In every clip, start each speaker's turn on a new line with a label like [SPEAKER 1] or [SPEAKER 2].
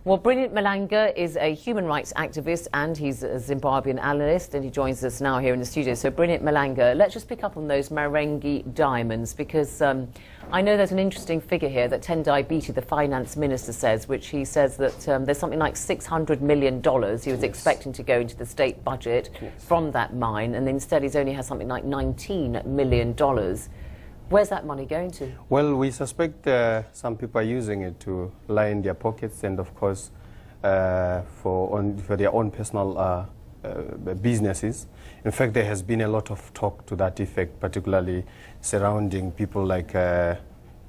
[SPEAKER 1] Well, Brilliant Mhlanga is a human rights activist and he's a Zimbabwean analyst, and he joins us now here in the studio. So, Brilliant Mhlanga, let's just pick up on those Marangi diamonds, because I know there's an interesting figure here that Tendai Biti, the finance minister, says, which he says that there's something like $600 million he was expecting to go into the state budget from that mine, and instead he's only has something like $19 million. Where's that money going to?
[SPEAKER 2] Well, we suspect some people are using it to line their pockets and, of course, for their own personal businesses. In fact, there has been a lot of talk to that effect, particularly surrounding people like the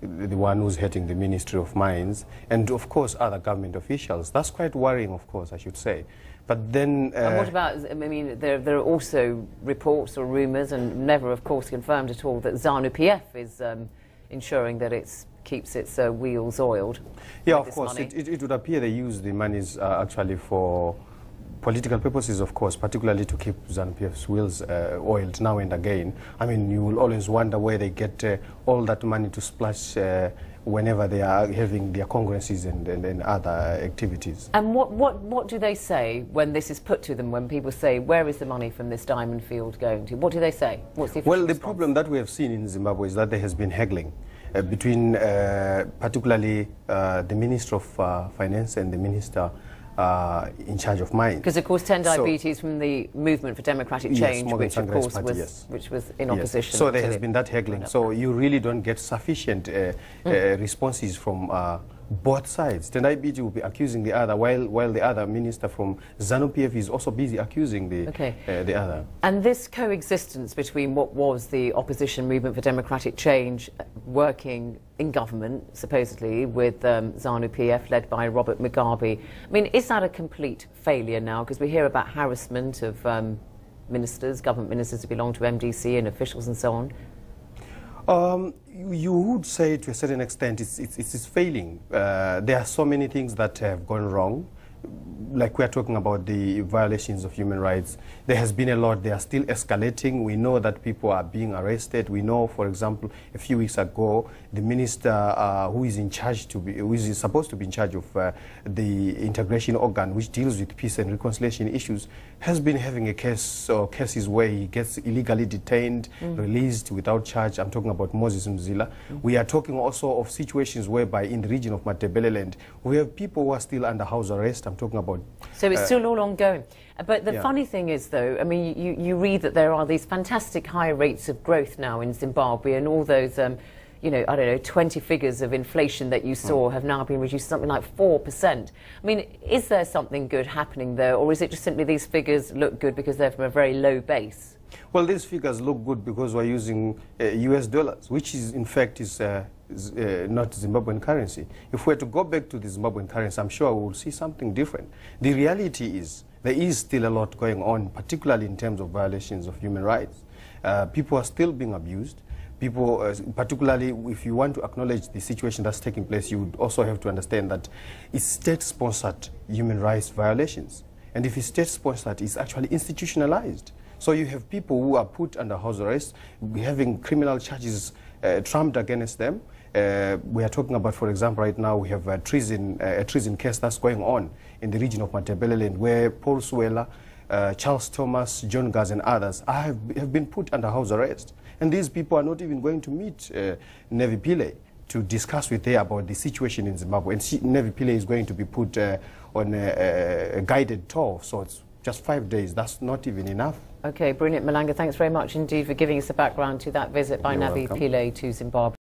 [SPEAKER 2] one who's heading the Ministry of Mines and, of course, other government officials. That's quite worrying, of course, I should say. But then...
[SPEAKER 1] and what about, I mean, there are also reports or rumours, and never, of course, confirmed at all, that ZANU-PF is ensuring that it keeps its wheels oiled.
[SPEAKER 2] Yeah, of course. It would appear they use the monies actually for political purposes, of course, particularly to keep ZANU-PF's wheels oiled now and again. I mean, you will always wonder where they get all that money to splash whenever they are having their congresses and other activities.
[SPEAKER 1] And what do they say when this is put to them, when people say, where is the money from this diamond field going to? What do they say? What's the
[SPEAKER 2] Well, the
[SPEAKER 1] response?
[SPEAKER 2] problem that we have seen in Zimbabwe is that there has been haggling between particularly the Minister of Finance and the Minister in charge of mines.
[SPEAKER 1] Because, of course, Tendai Biti is from the Movement for Democratic Change, which, of course, which was in opposition.
[SPEAKER 2] So there has been that haggling. So you really don't get sufficient responses from both sides. Tendai Biti will be accusing the other, while the other minister from ZANU-PF is also busy accusing the other.
[SPEAKER 1] And this coexistence between what was the opposition Movement for Democratic Change working in government, supposedly, with ZANU-PF led by Robert Mugabe, I mean, is that a complete failure now? Because we hear about harassment of ministers, government ministers who belong to MDC and officials and so on.
[SPEAKER 2] You would say to a certain extent it's failing. There are so many things that have gone wrong. Like we are talking about the violations of human rights. There has been a lot. They are still escalating. We know that people are being arrested. We know, for example, a few weeks ago, the minister who is in charge who is supposed to be in charge of the integration organ, which deals with peace and reconciliation issues, has been having a case or cases where he gets illegally detained, released without charge. I'm talking about Moses Mzila. We are talking also of situations whereby in the region of Matebeleland, we have people who are still under house arrest. I'm talking about...
[SPEAKER 1] So it's still all ongoing. But the funny thing is, though, I mean, you read that there are these fantastic high rates of growth now in Zimbabwe, and all those, you know, I don't know, 20 figures of inflation that you saw have now been reduced to something like 4%. I mean, is there something good happening there, or is it just simply these figures look good because they're from a very low base?
[SPEAKER 2] Well, these figures look good because we're using US dollars, which is, in fact, is not Zimbabwean currency. If we were to go back to the Zimbabwean currency, I'm sure we will see something different. The reality is there is still a lot going on, particularly in terms of violations of human rights. People are still being abused. People, particularly if you want to acknowledge the situation that's taking place, you would also have to understand that it's state-sponsored human rights violations. And if it's state-sponsored, it's actually institutionalized. So you have people who are put under house arrest, having criminal charges trumped against them. We are talking about, for example, right now we have a treason case that's going on in the region of Matebeleland, where Paul Swela, Charles Thomas, John Gaz and others have been put under house arrest. And these people are not even going to meet Navy Pillay to discuss with her about the situation in Zimbabwe. And Navy Pillay is going to be put on a guided tour, so it's just 5 days. That's not even enough.
[SPEAKER 1] Okay, Brilliant Mhlanga, thanks very much indeed for giving us the background to that visit by Navy Pillay to Zimbabwe.